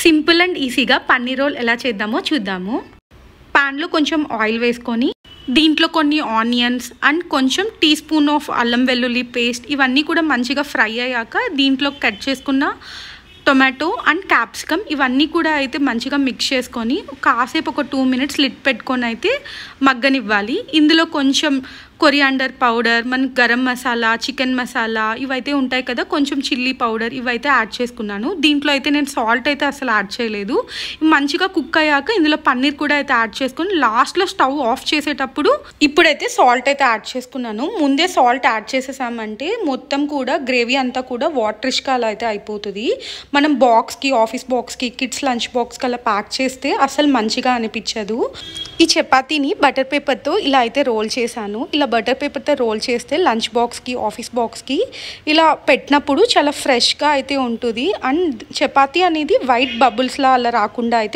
Simple and ఈజీగా paneer role ఎలా చేద్దామో చూద్దాము. ప్యాన్లో కొంచెం ఆయిల్ వేసుకొని దీంట్లో కొన్ని ఆనియన్స్ అండ్ కొంచెం టీ స్పూన్ ఆఫ్ అల్లం వెల్లుల్లి పేస్ట్ ఇవన్నీ కూడా మంచిగా ఫ్రై అయ్యాక దీంట్లో కట్ చేసుకున్న టొమాటో అండ్ క్యాప్సికమ్ ఇవన్నీ కూడా అయితే మంచిగా మిక్స్ చేసుకొని కాసేపు ఒక 2 minutes లిడ్ పెట్టుకొని అయితే మగ్గనివ్వాలి. ఇందులో కొంచెం కొరియాండర్ పౌడర్, మన గరం మసాలా, చికెన్ మసాలా ఇవైతే ఉంటాయి కదా, కొంచెం చిల్లీ పౌడర్ ఇవైతే యాడ్ చేసుకున్నాను. దీంట్లో అయితే నేను సాల్ట్ అయితే అసలు యాడ్ చేయలేదు. మంచిగా కుక్ అయ్యాక ఇందులో పన్నీర్ కూడా అయితే యాడ్ చేసుకొని లాస్ట్లో స్టవ్ ఆఫ్ చేసేటప్పుడు ఇప్పుడైతే సాల్ట్ అయితే యాడ్ చేసుకున్నాను. ముందే సాల్ట్ యాడ్ చేసేసామంటే మొత్తం కూడా గ్రేవీ అంతా కూడా వాటరిష్గా అలా అయితే అయిపోతుంది. మనం బాక్స్కి, ఆఫీస్ బాక్స్కి, కిడ్స్ లంచ్ బాక్స్కి అలా ప్యాక్ చేస్తే అసలు మంచిగా అనిపించదు. ఈ చపాతీని బటర్ పేపర్తో ఇలా అయితే రోల్ చేశాను. ఇలా బటర్ పేపర్తో రోల్ చేస్తే లంచ్ బాక్స్కి, ఆఫీస్ బాక్స్కి ఇలా పెట్టినప్పుడు చాలా ఫ్రెష్గా అయితే ఉంటుంది. అండ్ చపాతీ అనేది వైట్ బబుల్స్లా అలా రాకుండా అయితే